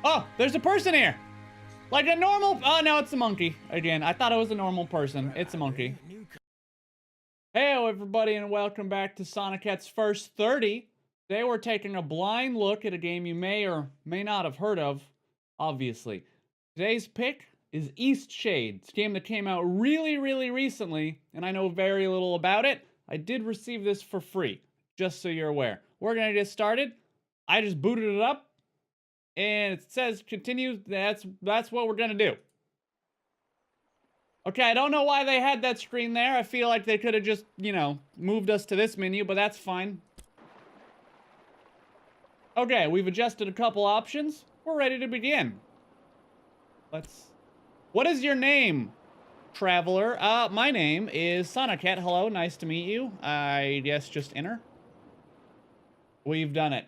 Oh, there's a person here. Like a normal... Oh, no, it's a monkey. Again, I thought it was a normal person. It's a monkey. Hey, everybody, and welcome back to Sonoket's First 30. Today we're taking a blind look at a game you may or may not have heard of, obviously. Today's pick is Eastshade. It's a game that came out really, really recently, and I know very little about it. I did receive this for free, just so you're aware. We're going to get started. I just booted it up, and it says continue. That's what we're going to do. Okay, I don't know why they had that screen there. I feel like they could have just, you know, moved us to this menu, but that's fine. Okay, we've adjusted a couple options. We're ready to begin. What is your name, traveler? My name is Sonoket. Hello, nice to meet you. I guess just enter. We've done it.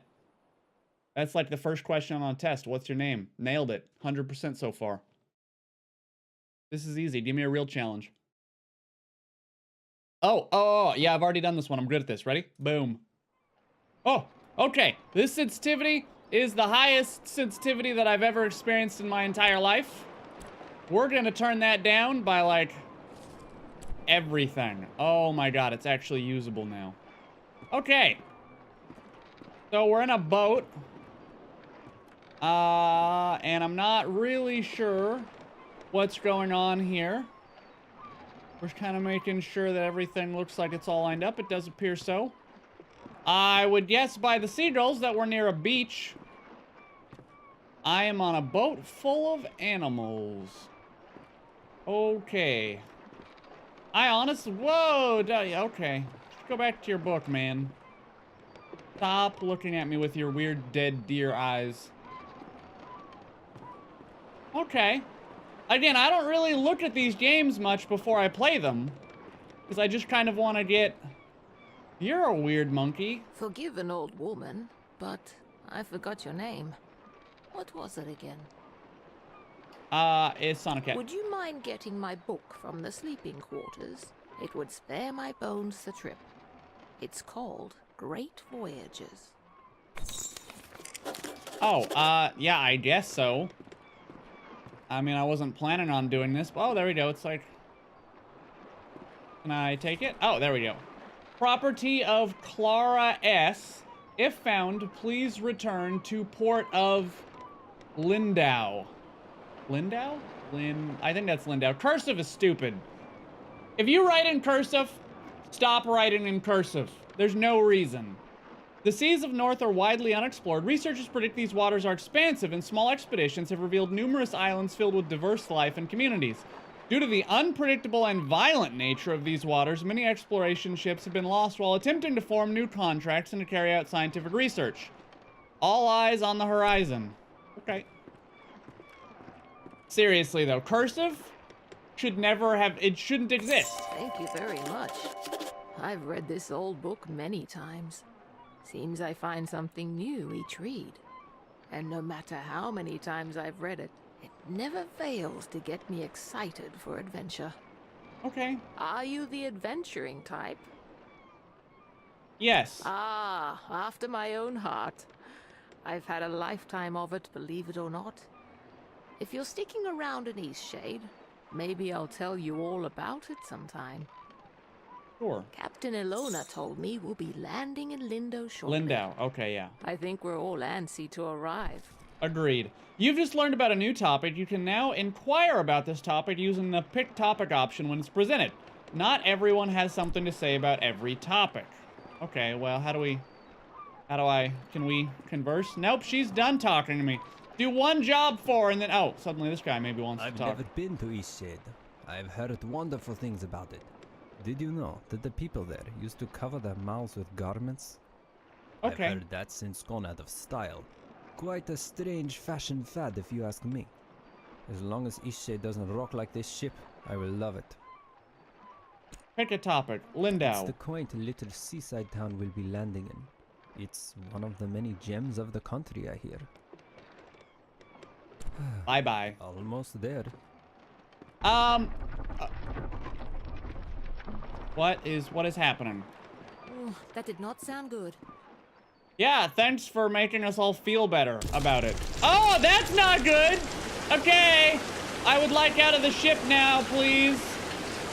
That's like the first question on the test. What's your name? Nailed it. 100% so far. This is easy. Give me a real challenge. Oh, yeah, I've already done this one. I'm good at this. Ready? Boom. Oh, okay. This sensitivity is the highest sensitivity that I've ever experienced in my entire life. We're gonna turn that down by, like, everything. Oh my god, it's actually usable now. Okay. So we're in a boat. And I'm not really sure what's going on here. We're kind of making sure that everything looks like it's all lined up. It does appear so. I would guess by the seagulls that we're near a beach. I am on a boat full of animals. Okay. I honestly... Whoa! Okay. Just go back to your book, man. Stop looking at me with your weird dead deer eyes. Okay. Again, I don't really look at these games much before I play them. Because I just kind of want to get... You're a weird monkey. Forgive an old woman, but I forgot your name. What was it again? It's Sonoket. Would you mind getting my book from the sleeping quarters? It would spare my bones the trip. It's called Great Voyages. Oh, yeah, I guess so. I mean, I wasn't planning on doing this. Oh, there we go. It's like... Can I take it? Oh, there we go. Property of Clara S. If found, please return to port of Lindau. Lindau? I think that's Lindau. Cursive is stupid. If you write in cursive, stop writing in cursive. There's no reason. The seas of North are widely unexplored. Researchers predict these waters are expansive, and small expeditions have revealed numerous islands filled with diverse life and communities. Due to the unpredictable and violent nature of these waters, many exploration ships have been lost while attempting to form new contracts and to carry out scientific research. All eyes on the horizon. Okay. Seriously, though, cursive should never have... It shouldn't exist. Thank you very much. I've read this old book many times. Seems I find something new each read. And no matter how many times I've read it, it never fails to get me excited for adventure. Okay. Are you the adventuring type? Yes. Ah, after my own heart. I've had a lifetime of it, believe it or not. If you're sticking around in Eastshade, maybe I'll tell you all about it sometime. Sure. Captain Ilona told me we'll be landing in Lindau shortly. Lindau. Okay, yeah. I think we're all antsy to arrive. Agreed. You've just learned about a new topic. You can now inquire about this topic using the pick topic option when it's presented. Not everyone has something to say about every topic. Okay, well, can we converse? Nope, she's done talking to me. Do one job for her and then, oh, suddenly this guy maybe wants to talk. I've never been to Eastshade. I've heard wonderful things about it. Did you know that the people there used to cover their mouths with garments? Okay. I've heard that's since gone out of style. Quite a strange fashion fad, if you ask me. As long as Eastshade doesn't rock like this ship, I will love it. Pick a topic. Lindau. It's the quaint little seaside town we'll be landing in. It's one of the many gems of the country, I hear. Bye-bye. Almost there. What is happening? Ooh, that did not sound good. Yeah, thanks for making us all feel better about it. Oh, that's not good. Okay. I would like out of the ship now, please.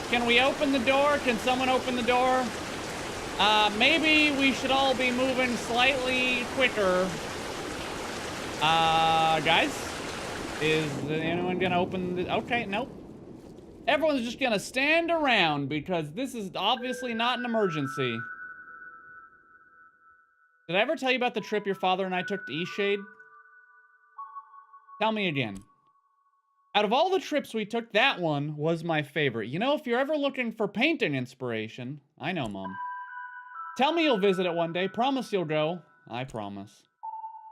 Can we open the door? Can someone open the door? Maybe we should all be moving slightly quicker. Guys? Is anyone gonna open the... Okay, nope. Everyone's just gonna stand around because this is obviously not an emergency. Did I ever tell you about the trip your father and I took to Eastshade? Tell me again. Out of all the trips we took, that one was my favorite. You know, if you're ever looking for painting inspiration... I know, Mom. Tell me you'll visit it one day. Promise you'll go. I promise.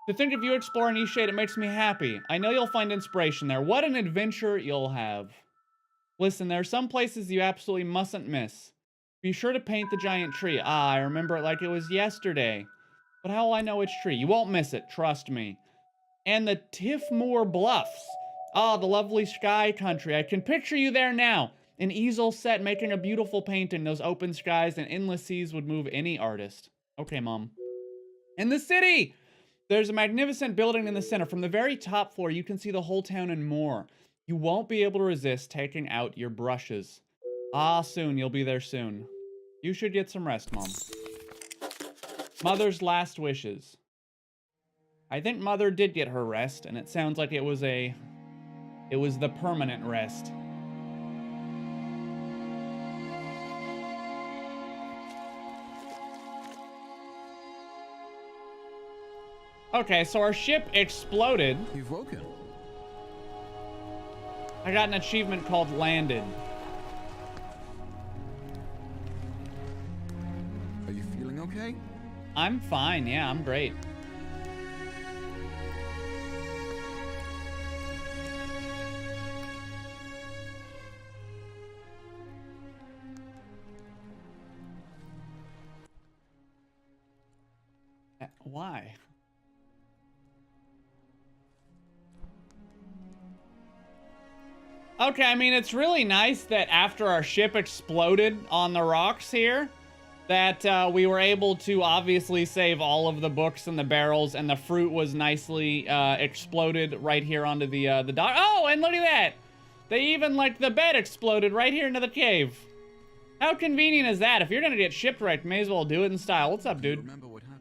To think of you exploring Eastshade, it makes me happy. I know you'll find inspiration there. What an adventure you'll have. Listen, there are some places you absolutely mustn't miss. Be sure to paint the giant tree. Ah, I remember it like it was yesterday. But how will I know which tree? You won't miss it, trust me. And the Tiffmoor Bluffs. Ah, the lovely sky country. I can picture you there now. An easel set making a beautiful painting. Those open skies and endless seas would move any artist. Okay, Mom. And the city! There's a magnificent building in the center. From the very top floor, you can see the whole town and more. You won't be able to resist taking out your brushes. Ah, soon. You'll be there soon. You should get some rest, Mom. Mother's last wishes. I think Mother did get her rest, and it sounds like it was the permanent rest. Okay, so our ship exploded. You've woken. I got an achievement called Landed. Are you feeling okay? I'm fine, yeah, I'm great. Why? Okay, I mean, it's really nice that after our ship exploded on the rocks here, that we were able to obviously save all of the books and the barrels, and the fruit was nicely exploded right here onto the dock. Oh, and look at that! They even, like, the bed exploded right here into the cave. How convenient is that? If you're gonna get shipwrecked, may as well do it in style. What's up, dude? Remember what happened?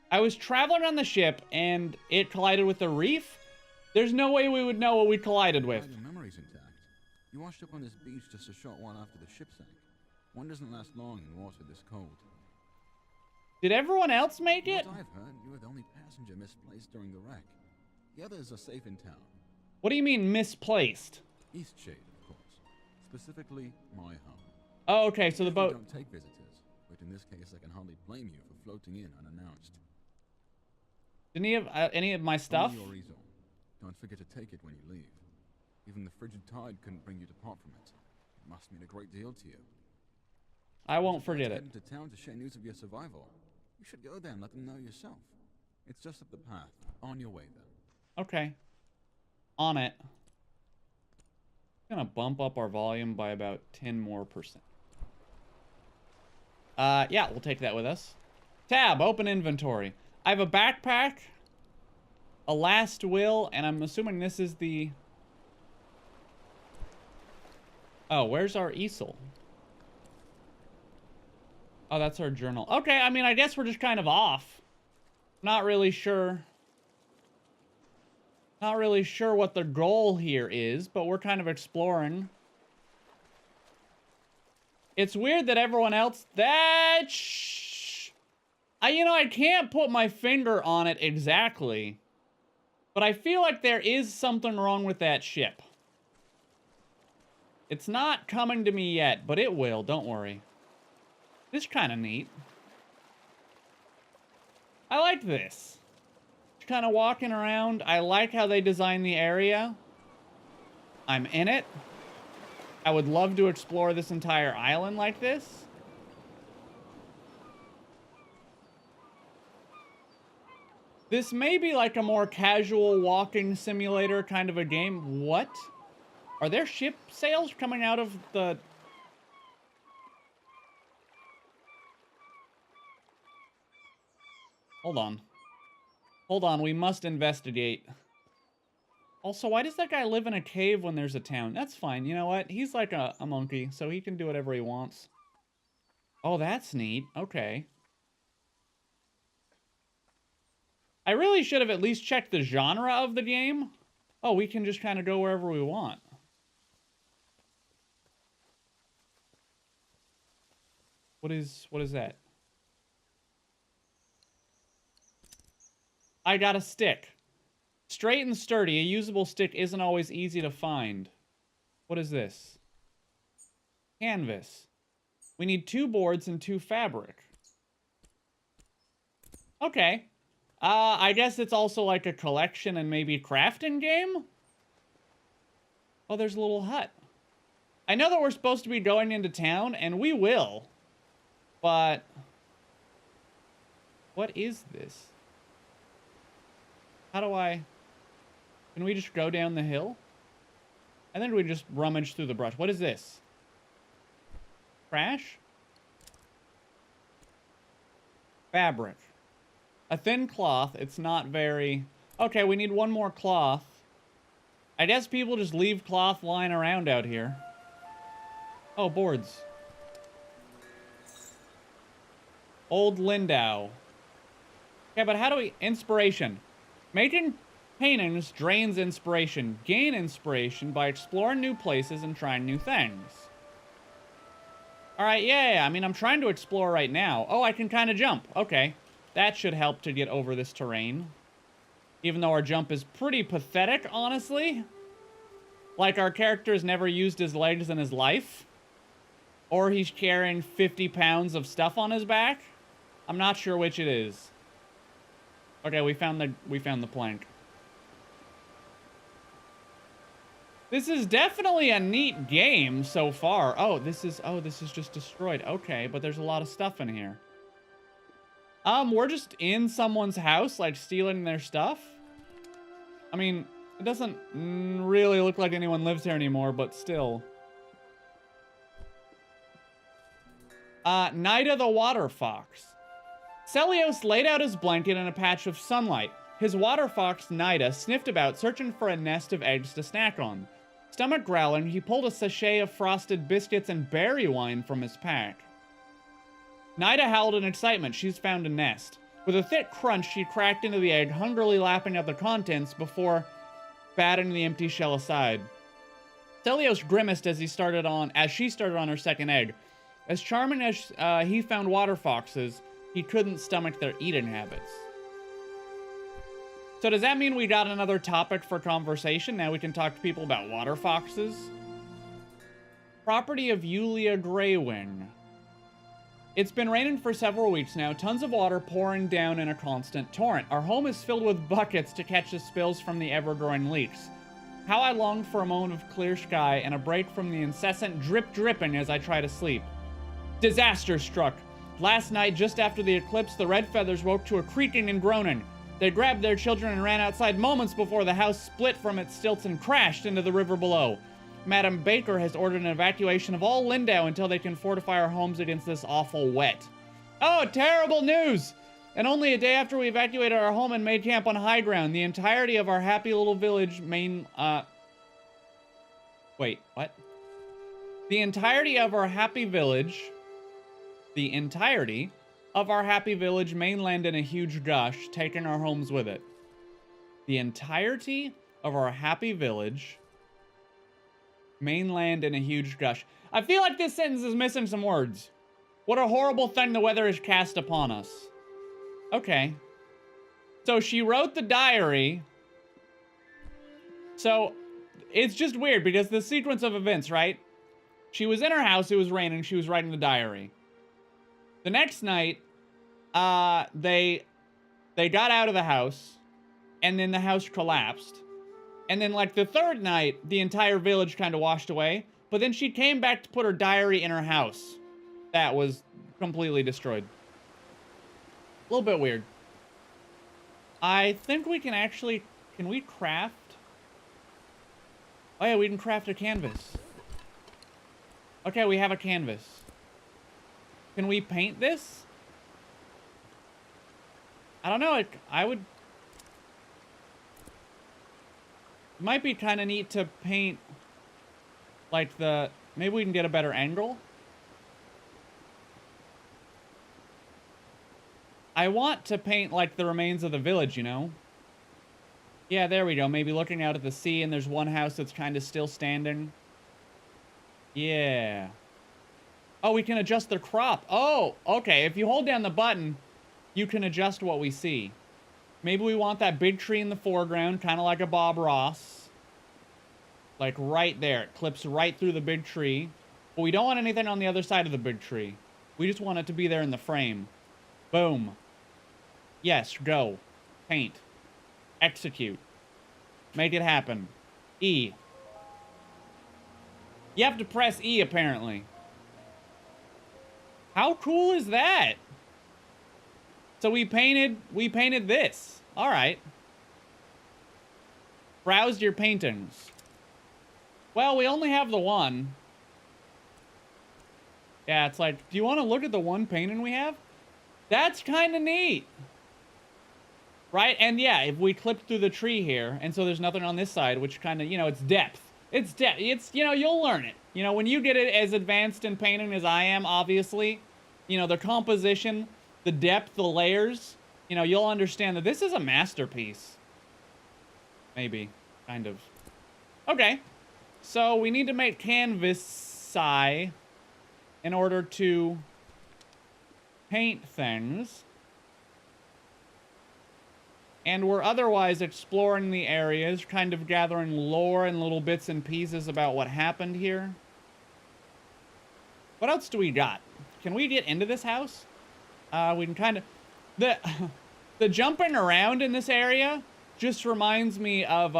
I was traveling on the ship, and it collided with the reef. There's no way we would know what we collided with. Your memory's intact. You washed up on this beach just a short while after the ship sank. One doesn't last long in water this cold. Did everyone else make it? What I've heard, you were the only passenger misplaced during the wreck. The others are safe in town. What do you mean misplaced? Eastshade, of course. Specifically, my home. Oh, okay, so the boat... We don't take visitors, but in this case I can hardly blame you for floating in unannounced. Didn't he have any of my stuff? Only your easel. Don't forget to take it when you leave. Even the frigid tide couldn't bring you to part from it. It must mean a great deal to you. I won't forget it. Head into town to share news of your survival. You should go there and let them know yourself. It's just up the path. On your way there. Okay. On it. I'm gonna bump up our volume by about 10 more %. Yeah, we'll take that with us. Tab, open inventory. I have a backpack, a last will, and I'm assuming this is the... Oh, where's our easel? Oh, that's our journal. Okay, I mean, I guess we're just kind of off. Not really sure. Not really sure what the goal here is, but we're kind of exploring. It's weird that everyone else... you know, I can't put my finger on it exactly. But I feel like there is something wrong with that ship. It's not coming to me yet, but it will, don't worry. This is kind of neat. I like this. Just kind of walking around. I like how they design the area. I'm in it. I would love to explore this entire island like this. This may be like a more casual walking simulator kind of a game. What? Are there ship sails coming out of the... Hold on. Hold on, we must investigate. Also, why does that guy live in a cave when there's a town? That's fine, you know what? He's like a monkey, so he can do whatever he wants. Oh, that's neat. Okay. I really should have at least checked the genre of the game. Oh, we can just kind of go wherever we want. What is that? I got a stick. Straight and sturdy, a usable stick isn't always easy to find. What is this? Canvas. We need 2 boards and 2 fabric. Okay. I guess it's also like a collection and maybe crafting game? Oh, there's a little hut. I know that we're supposed to be going into town, and we will. But... what is this? How do I... can we just go down the hill? I think we just rummage through the brush. What is this? Trash? Fabric. A thin cloth. It's not very... okay, we need 1 more cloth. I guess people just leave cloth lying around out here. Oh, boards. Old Lindau. Okay, but how do we... inspiration. Making paintings drains inspiration. Gain inspiration by exploring new places and trying new things. Alright, yeah. I mean, I'm trying to explore right now. Oh, I can kind of jump. Okay. That should help to get over this terrain. Even though our jump is pretty pathetic, honestly. Like, our character has never used his legs in his life. Or he's carrying 50 pounds of stuff on his back. I'm not sure which it is. Okay, we found the plank. This is definitely a neat game so far. Oh, this is just destroyed. Okay, but there's a lot of stuff in here. We're just in someone's house, like stealing their stuff. I mean, it doesn't really look like anyone lives here anymore, but still. Nida the water fox. Celios laid out his blanket in a patch of sunlight. His water fox, Nida, sniffed about, searching for a nest of eggs to snack on. Stomach growling, he pulled a sachet of frosted biscuits and berry wine from his pack. Nida howled in excitement. She's found a nest. With a thick crunch, she cracked into the egg, hungrily lapping at the contents before batting the empty shell aside. Celios grimaced as she started on her second egg. As charming as he found water foxes, he couldn't stomach their eating habits. So does that mean we got another topic for conversation? Now we can talk to people about water foxes? Property of Yulia Greywing. It's been raining for several weeks now, tons of water pouring down in a constant torrent. Our home is filled with buckets to catch the spills from the ever-growing leaks. How I long for a moment of clear sky and a break from the incessant dripping as I try to sleep. Disaster struck. Last night, just after the eclipse, the red feathers woke to a creaking and groaning. They grabbed their children and ran outside moments before the house split from its stilts and crashed into the river below. Madam Baker has ordered an evacuation of all Lindau until they can fortify our homes against this awful wet. Oh, terrible news! And only a day after we evacuated our home and made camp on high ground, the entirety of our happy little village Wait, what? The entirety of our happy village mainland in a huge gush, taking our homes with it. The entirety of our happy village mainland in a huge gush. I feel like this sentence is missing some words. What a horrible thing the weather has cast upon us. Okay. So she wrote the diary. So it's just weird because the sequence of events, right? She was in her house, it was raining, she was writing the diary. The next night, they got out of the house, and then the house collapsed. And then, like, the third night, the entire village kind of washed away. But then she came back to put her diary in her house. That was completely destroyed. A little bit weird. I think we can actually... Can we craft? Oh, yeah, we can craft a canvas. Okay, we have a canvas. Can we paint this? I don't know. I would... It might be kind of neat to paint, like, the... Maybe we can get a better angle. I want to paint, like, the remains of the village, you know? Yeah, there we go. Maybe looking out at the sea, and there's one house that's kind of still standing. Yeah. Oh, we can adjust the crop. Oh, okay. If you hold down the button, you can adjust what we see. Maybe we want that big tree in the foreground, kind of like a Bob Ross. Like right there. It clips right through the big tree. But we don't want anything on the other side of the big tree. We just want it to be there in the frame. Boom. Yes, go. Paint. Execute. Make it happen. E. You have to press E, apparently. How cool is that? So we painted this. All right. Browse your paintings. Well, we only have the one. Yeah, it's like, do you want to look at the one painting we have? That's kind of neat. Right? And yeah, if we clip through the tree here, and so there's nothing on this side, which kind of, you know, it's depth. It's depth. It's, you know, you'll learn it. You know, when you get it as advanced in painting as I am, obviously, you know, the composition, the depth, the layers, you know, you'll understand that this is a masterpiece. Maybe. Kind of. Okay. So we need to make canvas in order to paint things. And we're otherwise exploring the areas, kind of gathering lore and little bits and pieces about what happened here. What else do we got? Can we get into this house? We can kind of... The jumping around in this area just reminds me of,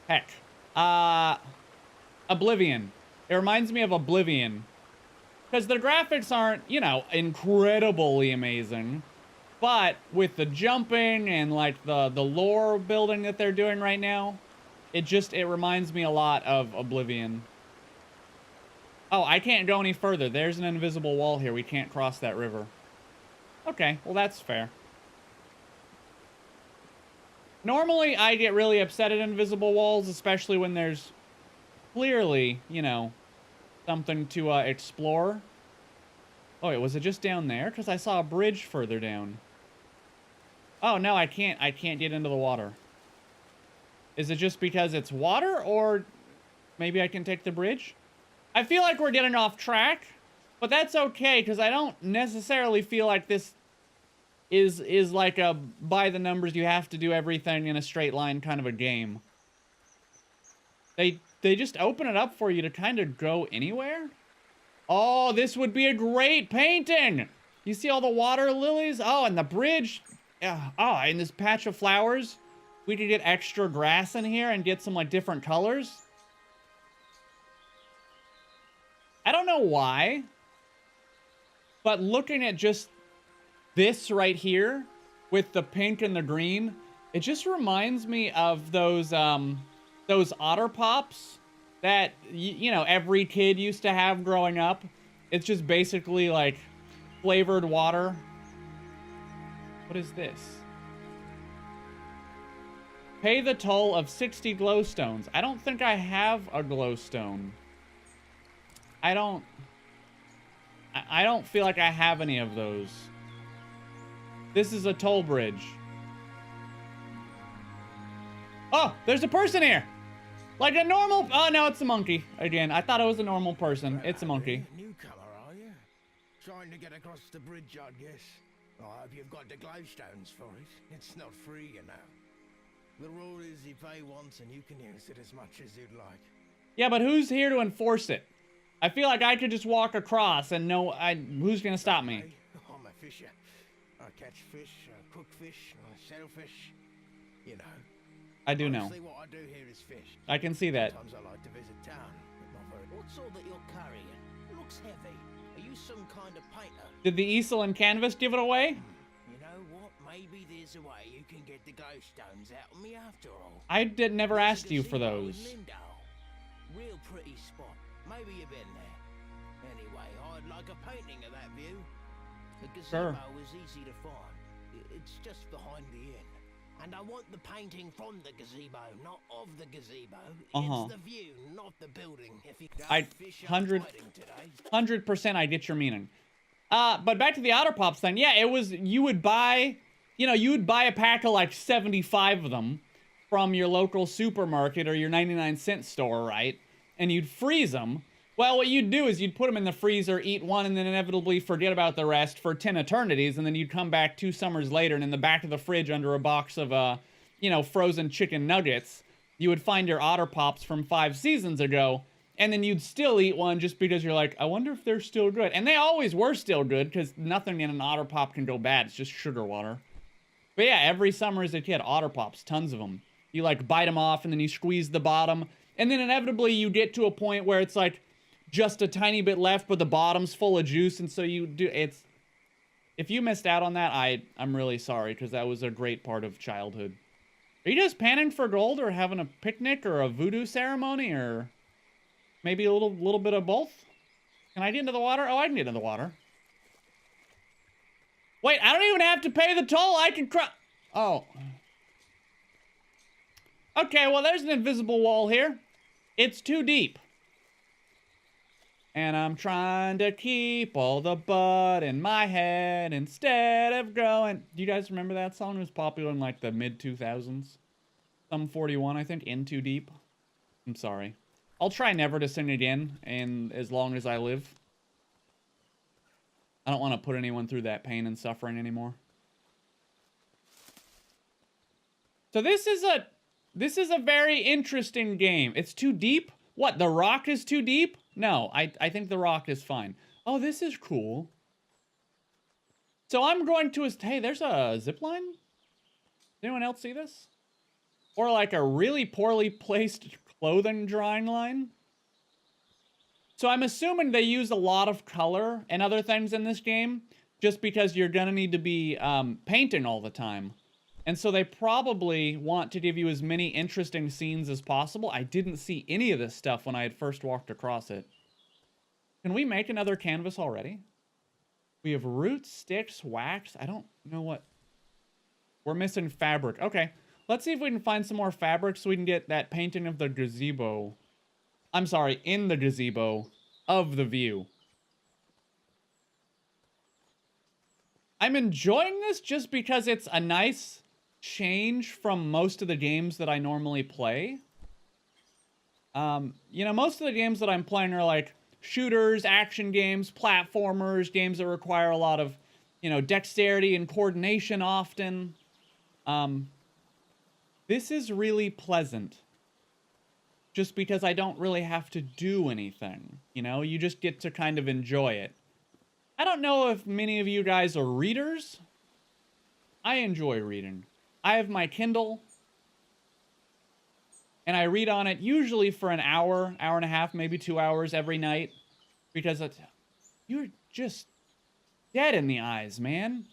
heck. Oblivion. It reminds me of Oblivion. Because the graphics aren't, you know, incredibly amazing. But with the jumping and like the lore building that they're doing right now, it reminds me a lot of Oblivion. Oh, I can't go any further. There's an invisible wall here. We can't cross that river. Okay, well that's fair. Normally I get really upset at invisible walls, especially when there's clearly, you know, something to explore. Oh wait, was it just down there? Because I saw a bridge further down. Oh, no, I can't get into the water. Is it just because it's water, or maybe I can take the bridge? I feel like we're getting off track, but that's okay, because I don't necessarily feel like this is like a by the numbers, you have to do everything in a straight line kind of a game. They just open it up for you to kind of go anywhere? Oh, this would be a great painting! You see all the water lilies? Oh, and the bridge. Yeah. Oh, and this patch of flowers. We could get extra grass in here and get some like different colors. I don't know why, but looking at just this right here with the pink and the green, it just reminds me of those Otter Pops that, you know, every kid used to have growing up. It's just basically like flavored water. What is this? Pay the toll of 60 glowstones. I don't think I have a glowstone. I don't feel like I have any of those. This is a toll bridge. Oh, there's a person here. Like a normal... Oh, no, it's a monkey. Again, I thought it was a normal person. It's a monkey. Newcomer, are you? Trying to get across the bridge, I guess. I hope you've got the glowstones for it. It's not free, you know. The rule is you pay once and you can use it as much as you'd like. Yeah, but who's here to enforce it? I feel like I could just walk across and know who's gonna stop me. I'm a fisher. I catch fish, I cook fish, I sell fish. You know. I do know. Mostly what I do here is fish. I can see that. Sometimes I like to visit town, but not very. What's all that you're carrying? It looks heavy. Are you some kind of painter? Did the easel and canvas give it away? You know what? Maybe there's a way you can get the glowstones out of me after all. I never asked you for Gazebo those. in Lindale. Real pretty spot. Maybe you've been there. Anyway, I'd like a painting of that view. The gazebo Sure. is easy to find. It's just behind the inn. And I want the painting from the gazebo, not of the gazebo. It's the view, not the building. If you don't fish up fighting today. 100% I get your meaning. But back to the Otter Pops thing. Yeah, it was, you would buy a pack of like 75 of them from your local supermarket or your 99-cent store, right? And you'd freeze them. Well, what you'd do is you'd put them in the freezer, eat one, and then inevitably forget about the rest for 10 eternities, and then you'd come back 2 summers later, and in the back of the fridge under a box of, frozen chicken nuggets, you would find your Otter Pops from 5 seasons ago, and then you'd still eat one just because you're like, I wonder if they're still good. And they always were still good, because nothing in an Otter Pop can go bad. It's just sugar water. But yeah, every summer as a kid, Otter Pops, tons of them. You, like, bite them off, and then you squeeze the bottom, and then inevitably you get to a point where it's like, just a tiny bit left, but the bottom's full of juice, and so you do, if you missed out on that, I'm really sorry, because that was a great part of childhood. Are you just panning for gold, or having a picnic, or a voodoo ceremony, or maybe a little bit of both? Can I get into the water? Oh, I can get into the water. Wait, I don't even have to pay the toll, I can oh. Okay, well, there's an invisible wall here. It's too deep. And I'm trying to keep all the bud in my head instead of growing. Do you guys remember that song? It was popular in like the mid-2000s. Some 41, I think. In Too Deep. I'm sorry. I'll try never to sing again, and as long as I live. I don't want to put anyone through that pain and suffering anymore. So this is a very interesting game. It's too deep? What, the rock is too deep? No, I think the rock is fine. Oh, this is cool. So I'm going to... Hey, there's a zip line? Does anyone else see this? Or like a really poorly placed clothing drying line? So I'm assuming they use a lot of color and other things in this game, just because you're gonna need to be painting all the time. And so they probably want to give you as many interesting scenes as possible. I didn't see any of this stuff when I had first walked across it. Can we make another canvas already? We have roots, sticks, wax. I don't know what... We're missing fabric. Okay, let's see if we can find some more fabric so we can get that painting of the gazebo. I'm sorry, in the gazebo of the view. I'm enjoying this just because it's a nice change from most of the games that I normally play. Most of the games that I'm playing are like shooters, action games, platformers, games that require a lot of, dexterity and coordination often. This is really pleasant. Just because I don't really have to do anything, You just get to kind of enjoy it. I don't know if many of you guys are readers. I enjoy reading. I have my Kindle, and I read on it usually for an hour, hour and a half, maybe 2 hours every night, because you're just dead in the eyes, man.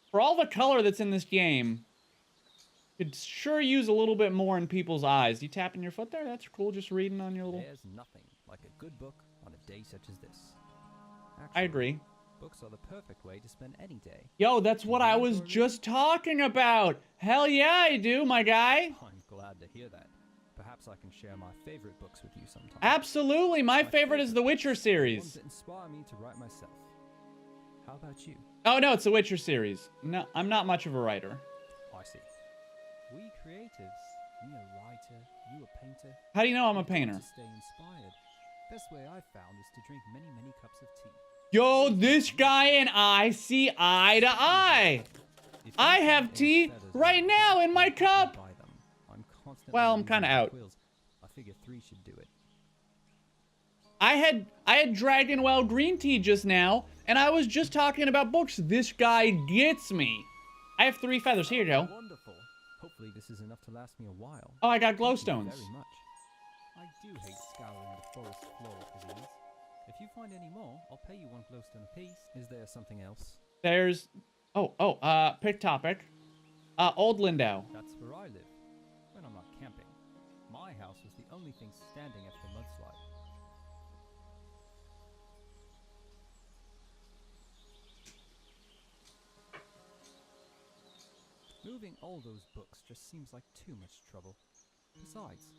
For all the color that's in this game, could sure use a little bit more in people's eyes. You tapping your foot there? That's cool, just reading on your little... There's nothing like a good book on a day such as this. Actually, I agree. Books are the perfect way to spend any day. Yo, that's what I was just talking about. Hell yeah, I do, my guy. I'm glad to hear that. Perhaps I can share my favorite books with you sometime. Absolutely, my favorite is the Witcher series. Ones that inspire me to write myself. How about you? Oh no, it's the Witcher series. No, I'm not much of a writer. I see. We creatives, me a writer, you a painter. How do you know I'm a painter? To stay inspired. Best way I've found is to drink many, many cups of tea. Yo, this guy and I see eye to eye. I have tea right now in my cup. Well, I'm kind of out. I figure 3 should do it. I had Dragonwell green tea just now, and I was just talking about books. This guy gets me. I have 3 feathers. Here you go. Wonderful. Hopefully this is enough to last me a while. Oh, I got glowstones. Very much. I do hate scouring the forest floor for these. If you find any more, I'll pay you 1 glowstone apiece. Is there something else? There's... pick topic. Old Lindau. That's where I live. When I'm not camping. My house was the only thing standing after the mudslide. Moving all those books just seems like too much trouble. Besides,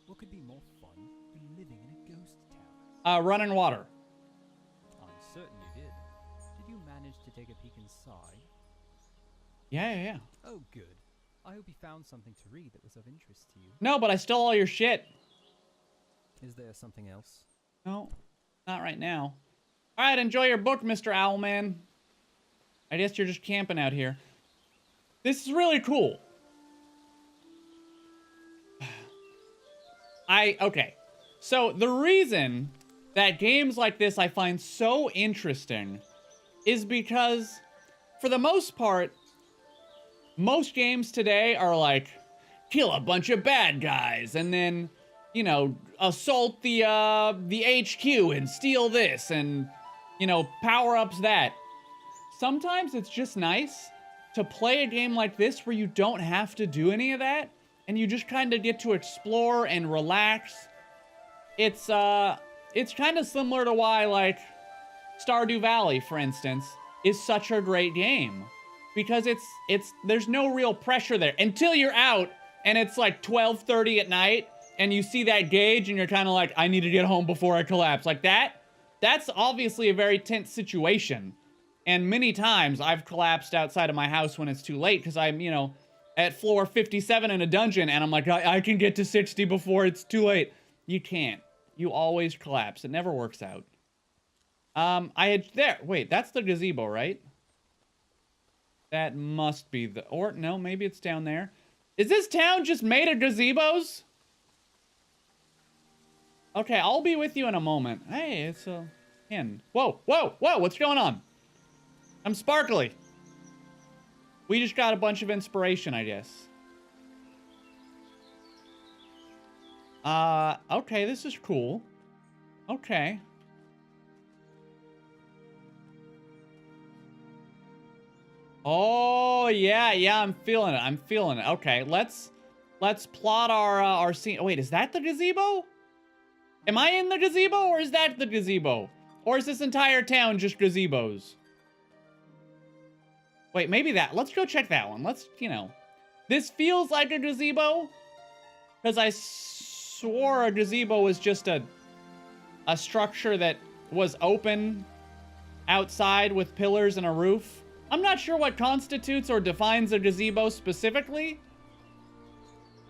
what could be more fun than living in a ghost town? Running water. I'm certain you did. Did you manage to take a peek inside? Yeah. Oh, good. I hope you found something to read that was of interest to you. No, but I stole all your shit. Is there something else? No, not right now. All right, enjoy your book, Mr. Owlman. I guess you're just camping out here. This is really cool. Okay. So the reason that games like this I find so interesting is because, for the most part, most games today are like, kill a bunch of bad guys and then, you know, assault the HQ and steal this and, you know, power-ups that. Sometimes it's just nice to play a game like this where you don't have to do any of that and you just kind of get to explore and relax. It's kind of similar to why, like, Stardew Valley, for instance, is such a great game. Because there's no real pressure there until you're out and it's like 12:30 at night and you see that gauge and you're kind of like, I need to get home before I collapse. Like that's obviously a very tense situation. And many times I've collapsed outside of my house when it's too late because I'm, you know, at floor 57 in a dungeon and I'm like, I can get to 60 before it's too late. You can't. You always collapse. It never works out. Wait, that's the gazebo, right? That must be no, maybe it's down there. Is this town just made of gazebos? Okay, I'll be with you in a moment. Hey, it's a inn. Whoa, what's going on? I'm sparkly. We just got a bunch of inspiration, I guess. Okay, this is cool. Okay. Oh, yeah, I'm feeling it. Okay, let's plot our scene. Oh, wait, is that the gazebo? Am I in the gazebo or is that the gazebo? Or is this entire town just gazebos? Wait, maybe that. Let's go check that one. Let's, you know. This feels like a gazebo because I swore a gazebo was just a structure that was open outside with pillars and a roof. I'm not sure what constitutes or defines a gazebo specifically.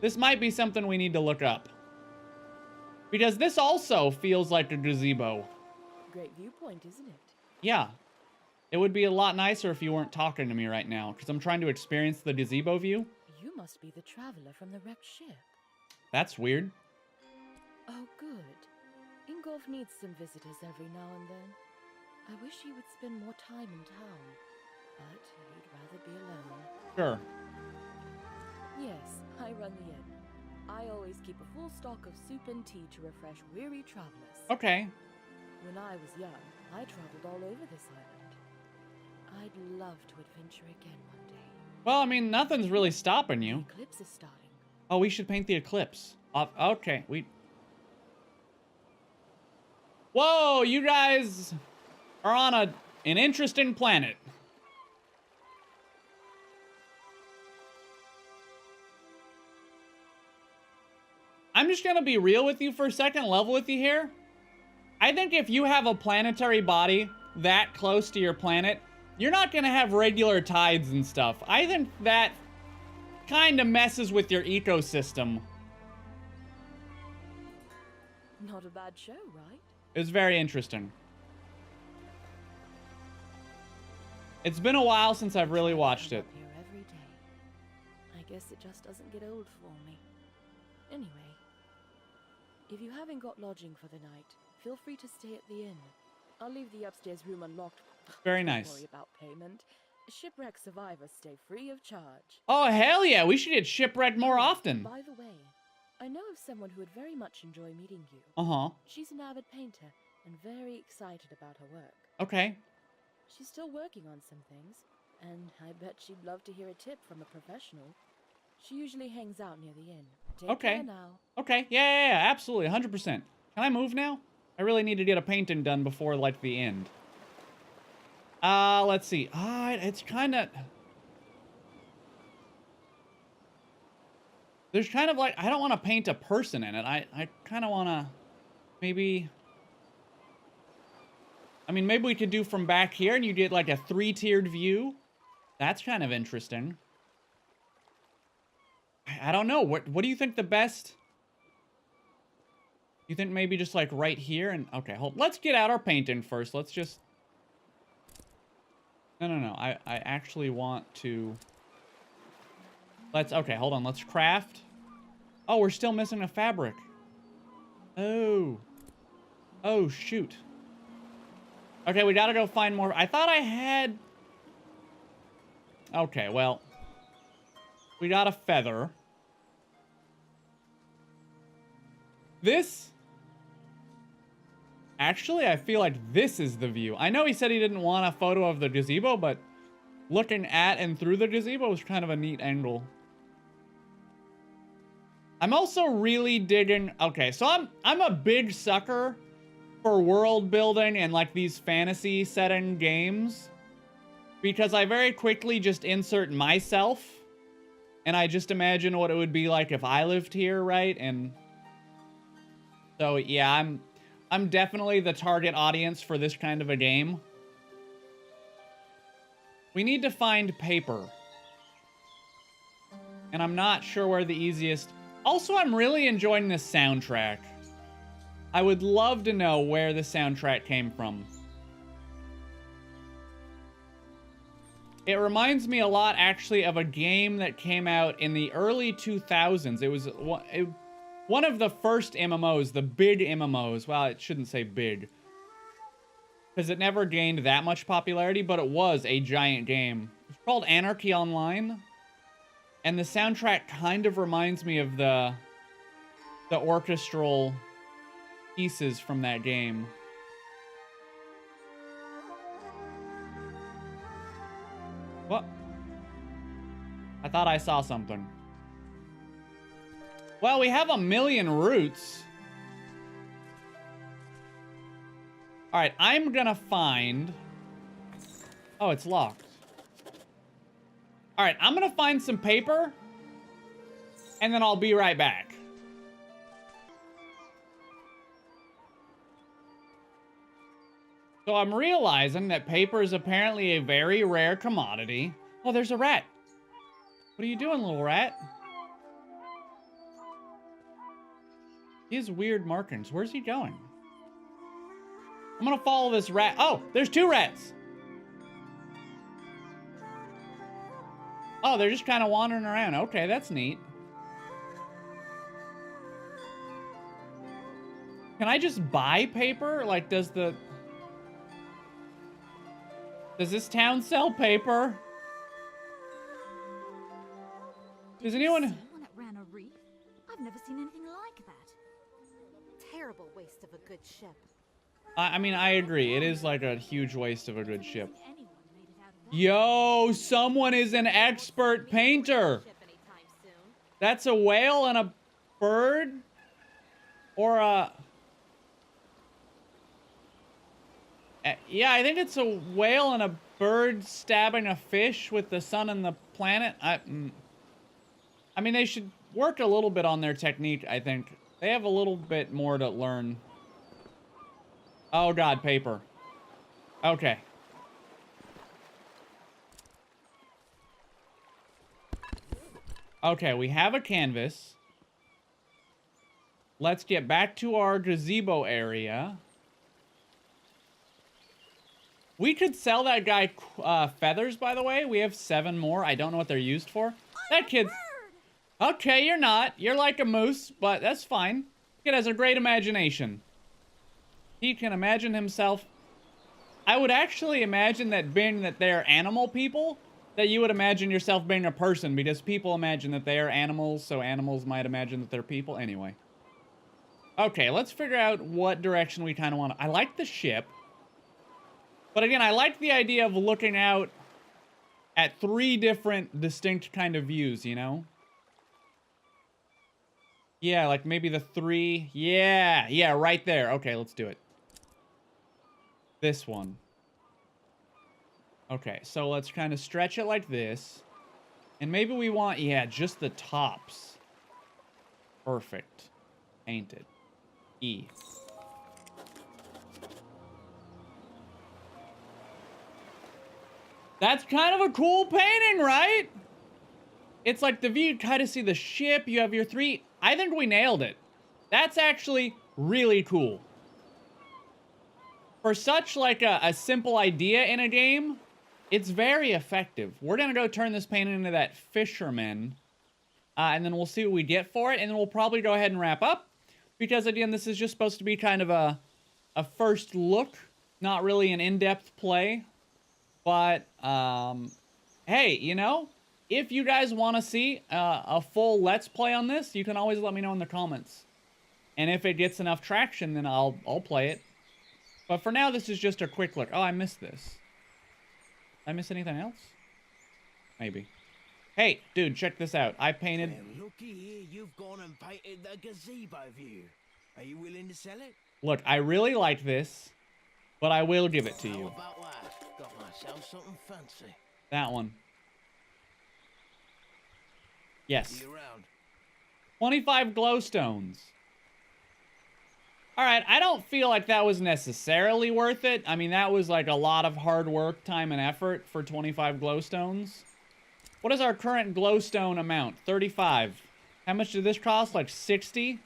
This might be something we need to look up. Because this also feels like a gazebo. Great viewpoint, isn't it? Yeah. It would be a lot nicer if you weren't talking to me right now, because I'm trying to experience the gazebo view. You must be the traveler from the wrecked ship. That's weird. Oh, good. Ingolf needs some visitors every now and then. I wish he would spend more time in town. But he'd rather be alone. Sure. Yes, I run the inn. I always keep a full stock of soup and tea to refresh weary travelers. Okay. When I was young, I traveled all over this island. I'd love to adventure again one day. Well, I mean, nothing's really stopping you. The eclipse is starting. Oh, we should paint the eclipse. Okay, Whoa, you guys are on an interesting planet. I'm just gonna be real with you for a second, level with you here. I think if you have a planetary body that close to your planet, you're not gonna have regular tides and stuff. I think that kind of messes with your ecosystem. Not a bad show, right? It was very interesting. It's been a while since I've really watched it. I'm up here every day. I guess it just doesn't get old for me. Anyway, if you haven't got lodging for the night, feel free to stay at the inn. I'll leave the upstairs room unlocked. Very Don't nice. worry about payment. Shipwreck survivors stay free of charge. Oh, hell yeah. We should get shipwrecked more often. By the way, I know of someone who would very much enjoy meeting you. Uh-huh. She's an avid painter and very excited about her work. Okay. She's still working on some things, and I bet she'd love to hear a tip from a professional. She usually hangs out near the inn. Take care now. Okay. Yeah, absolutely. 100%. Can I move now? I really need to get a painting done before, like, the end. Let's see. It's kind of... There's kind of like, I don't want to paint a person in it. I kind of want to maybe... I mean, maybe we could do from back here and you get like a 3-tiered view. That's kind of interesting. I don't know. What do you think the best... You think maybe just like right here and... Okay, hold. Let's get out our painting first. Let's just... No. I actually want to... Let's... Okay, hold on. Let's craft. Oh, we're still missing a fabric. Oh. Oh, shoot. Okay, we gotta go find more. I thought I had... Okay, well. We got a feather. This... Actually, I feel like this is the view. I know he said he didn't want a photo of the gazebo, but looking at and through the gazebo is kind of a neat angle. I'm also really digging... Okay, so I'm a big sucker for world building and like these fantasy setting games because I very quickly just insert myself and I just imagine what it would be like if I lived here, right? And so yeah, I'm definitely the target audience for this kind of a game. We need to find paper. And I'm not sure where the easiest... Also, I'm really enjoying this soundtrack. I would love to know where the soundtrack came from. It reminds me a lot, actually, of a game that came out in the early 2000s. It was one of the first MMOs, the big MMOs. Well, it shouldn't say big, because it never gained that much popularity, but it was a giant game. It's called Anarchy Online. And the soundtrack kind of reminds me of the orchestral pieces from that game. What? I thought I saw something. Well, we have 1,000,000 roots. All right, I'm gonna find... Oh, it's locked. All right, I'm gonna find some paper, and then I'll be right back. So I'm realizing that paper is apparently a very rare commodity. Oh, there's a rat. What are you doing, little rat? He has weird markings. Where's he going? I'm gonna follow this rat. Oh, there's 2 rats. Oh, they're just kind of wandering around. Okay, that's neat. Can I just buy paper? Like, does this town sell paper? Does anyone... Someone that ran a reef? I've never seen anything like that. Terrible waste of a good ship. I mean, I agree. It is like a huge waste of a good ship. Yo, someone is an expert painter. That's a whale and a bird? Or a... Yeah, I think it's a whale and a bird stabbing a fish with the sun and the planet. I mean, they should work a little bit on their technique, I think. They have a little bit more to learn. Oh, God, paper. Okay. Okay, we have a canvas. Let's get back to our gazebo area. We could sell that guy feathers, by the way. We have 7 more. I don't know what they're used for. That kid's... Okay, you're not. You're like a moose, but that's fine. Kid has a great imagination. He can imagine himself... I would actually imagine that being that they're animal people, that you would imagine yourself being a person, because people imagine that they are animals, so animals might imagine that they're people. Anyway. Okay, let's figure out what direction we kind of want to... I like the ship. But again, I like the idea of looking out at 3 different distinct kind of views, you know? Yeah, like maybe the 3... Yeah, right there. Okay, let's do it. This one. Okay, so let's kind of stretch it like this. And maybe we want, yeah, just the tops. Perfect. Painted. E. That's kind of a cool painting, right? It's like the view, you kind of see the ship. You have your three. I think we nailed it. That's actually really cool. For such like a simple idea in a game, it's very effective. We're going to go turn this painting into that fisherman. And then we'll see what we get for it. And then we'll probably go ahead and wrap up. Because again, this is just supposed to be kind of a first look. Not really an in-depth play. But, hey, you know, if you guys want to see a full Let's Play on this, you can always let me know in the comments. And if it gets enough traction, then I'll play it. But for now, this is just a quick look. Oh, I missed this. Did I miss anything else? Maybe. Hey, dude, check this out. I painted... Well, looky here, you've gone and painted the gazebo view. Are you willing to sell it? Look, I really like this, but I will give it to you. How about that? Got myself something fancy. That one. Yes. See you around. 25 glowstones. Alright, I don't feel like that was necessarily worth it. I mean, that was like a lot of hard work, time, and effort for 25 glowstones. What is our current glowstone amount? 35. How much did this cost? Like 60?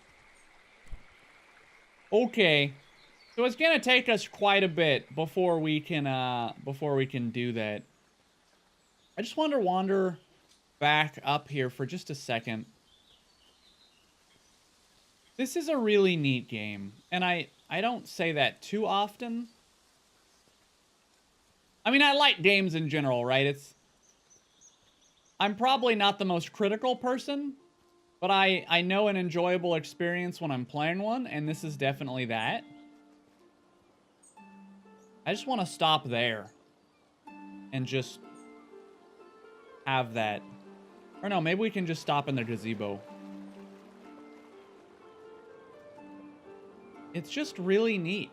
Okay. So it's gonna take us quite a bit before we can do that. I just want to wander back up here for just a second. This is a really neat game, and I don't say that too often. I mean, I like games in general, right? I'm probably not the most critical person, but I know an enjoyable experience when I'm playing one, and this is definitely that. I just want to stop there and just have that. Or no, maybe we can just stop in the gazebo. It's just really neat.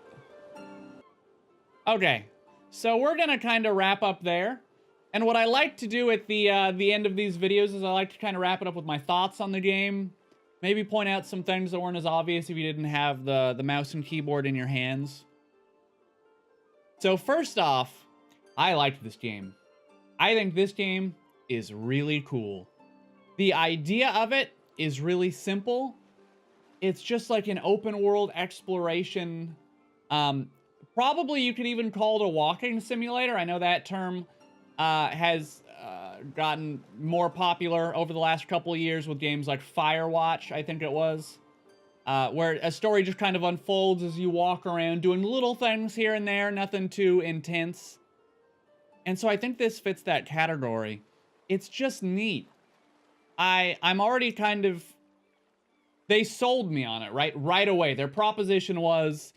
Okay, so we're gonna kind of wrap up there. And what I like to do at the end of these videos is I like to kind of wrap it up with my thoughts on the game. Maybe point out some things that weren't as obvious if you didn't have the mouse and keyboard in your hands. So first off, I liked this game. I think this game is really cool. The idea of it is really simple. It's just like an open world exploration. Probably you could even call it a walking simulator. I know that term has gotten more popular over the last couple of years with games like Firewatch, I think it was. Where a story just kind of unfolds as you walk around doing little things here and there, nothing too intense. And so I think this fits that category. It's just neat. I'm already kind of... They sold me on it, right away. Their proposition was,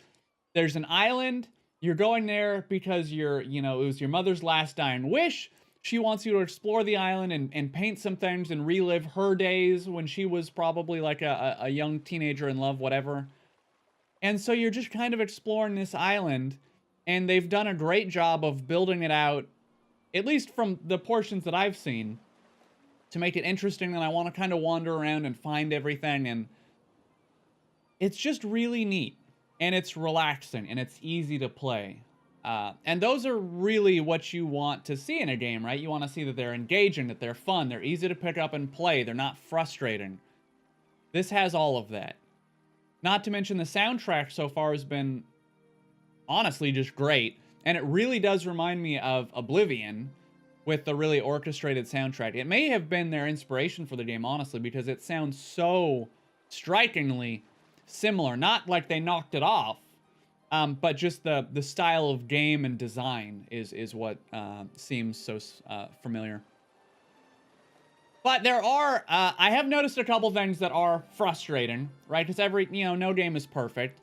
there's an island, you're going there because it was your mother's last dying wish. She wants you to explore the island and paint some things and relive her days when she was probably like a young teenager in love, whatever. And so you're just kind of exploring this island, and they've done a great job of building it out, at least from the portions that I've seen, to make it interesting, and I want to kind of wander around and find everything, and it's just really neat, and it's relaxing, and it's easy to play. And those are really what you want to see in a game, right? You want to see that they're engaging, that they're fun, they're easy to pick up and play, they're not frustrating. This has all of that. Not to mention the soundtrack so far has been honestly just great, and it really does remind me of Oblivion with the really orchestrated soundtrack. It may have been their inspiration for the game, honestly, because it sounds so strikingly similar. Not like they knocked it off, but just the style of game and design is what seems so familiar. But there are, I have noticed a couple things that are frustrating, right? Because no game is perfect.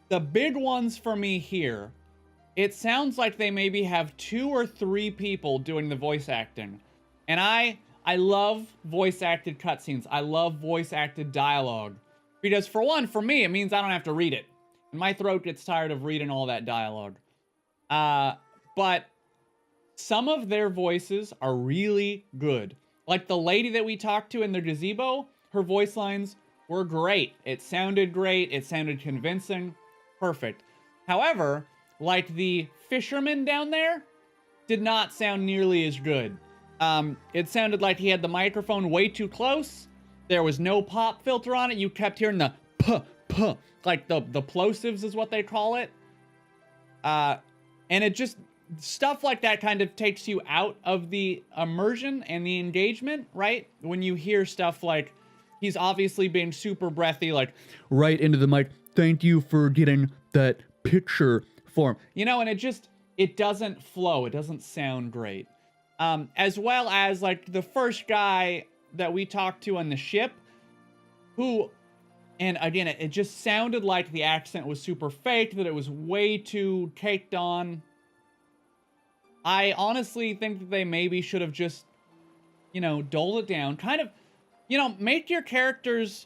The big ones for me here, it sounds like they maybe have 2 or 3 people doing the voice acting. And I love voice-acted cutscenes. I love voice-acted dialogue. Because for one, for me, it means I don't have to read it. And my throat gets tired of reading all that dialogue. But some of their voices are really good. Like the lady that we talked to in the gazebo, her voice lines were great. It sounded great. It sounded convincing. Perfect. However, like the fisherman down there did not sound nearly as good. It sounded like he had the microphone way too close. There was no pop filter on it. You kept hearing the puh, like the plosives is what they call it. And it just, stuff like that kind of takes you out of the immersion and the engagement, right? When you hear stuff like, he's obviously being super breathy, like, right into the mic, thank you for getting that picture form. You know, and it doesn't flow. It doesn't sound great. As well as, like, the first guy that we talked to on the ship, who, and again, it just sounded like the accent was super fake, that it was way too caked on. I honestly think that they maybe should have just, you know, doled it down. Kind of, you know, make your characters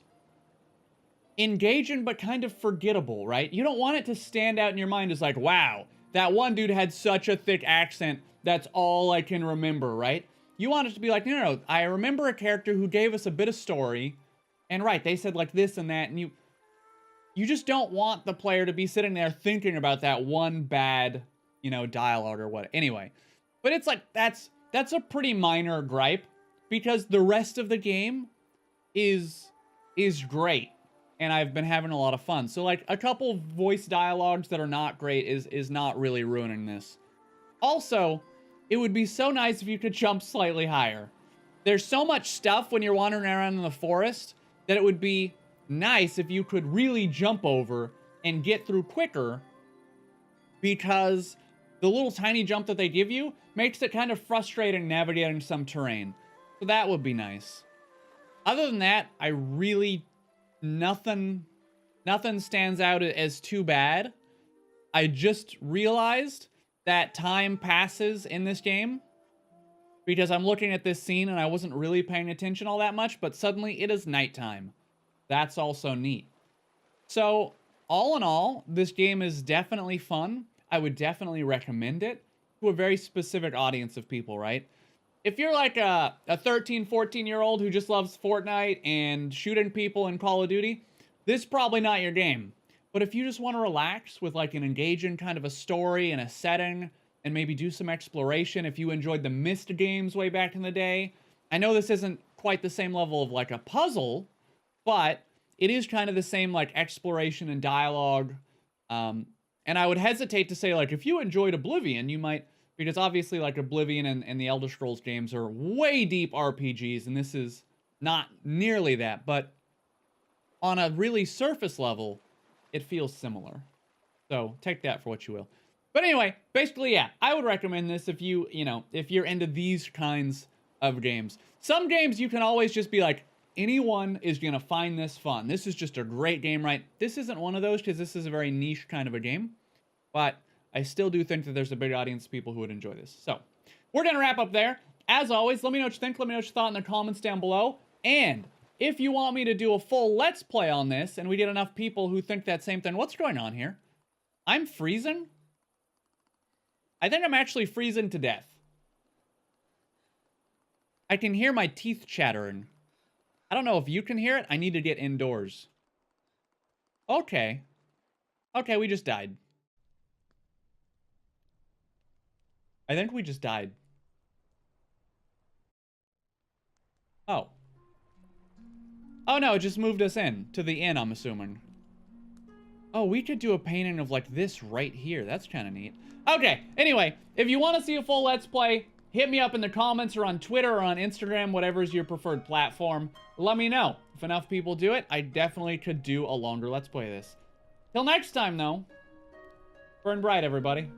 engaging but kind of forgettable, right? You don't want it to stand out in your mind as like, wow, that one dude had such a thick accent, that's all I can remember, right? You want it to be like, no, I remember a character who gave us a bit of story, and right, they said like this and that, and you just don't want the player to be sitting there thinking about that one bad, you know, dialogue or what. Anyway, but it's like, that's a pretty minor gripe, because the rest of the game is great, and I've been having a lot of fun. So like a couple voice dialogues that are not great is not really ruining this. Also, it would be so nice if you could jump slightly higher. There's so much stuff when you're wandering around in the forest that it would be nice if you could really jump over and get through quicker, because the little tiny jump that they give you makes it kind of frustrating navigating some terrain. So that would be nice. Other than that, I really, nothing stands out as too bad. I just realized that time passes in this game, because I'm looking at this scene and I wasn't really paying attention all that much, but suddenly it is nighttime. That's also neat. So, all in all, this game is definitely fun. I would definitely recommend it to a very specific audience of people, right? If you're like a 13, 14-year-old who just loves Fortnite and shooting people in Call of Duty, this is probably not your game. But if you just want to relax with like an engaging kind of a story and a setting, and maybe do some exploration, if you enjoyed the Myst games way back in the day, I know this isn't quite the same level of like a puzzle, but it is kind of the same like exploration and dialogue. And I would hesitate to say like, if you enjoyed Oblivion, you might, because obviously like Oblivion and the Elder Scrolls games are way deep RPGs, and this is not nearly that, but on a really surface level, it feels similar. So take that for what you will. But anyway, basically, yeah, I would recommend this if if you're into these kinds of games. Some games you can always just be like, anyone is going to find this fun. This is just a great game, right? This isn't one of those, because this is a very niche kind of a game. But I still do think that there's a big audience of people who would enjoy this. So, we're going to wrap up there. As always, let me know what you think. Let me know what you thought in the comments down below. And if you want me to do a full Let's Play on this, and we get enough people who think that same thing, what's going on here? I'm freezing? I think I'm actually freezing to death. I can hear my teeth chattering. I don't know if you can hear it. I need to get indoors. Okay. Okay, we just died. I think we just died. Oh. Oh no, it just moved us in. To the inn, I'm assuming. Oh, we could do a painting of like this right here. That's kind of neat. Okay, anyway, if you want to see a full Let's Play, hit me up in the comments or on Twitter or on Instagram, whatever is your preferred platform. Let me know. If enough people do it, I definitely could do a longer Let's Play of this. Till next time, though, burn bright, everybody.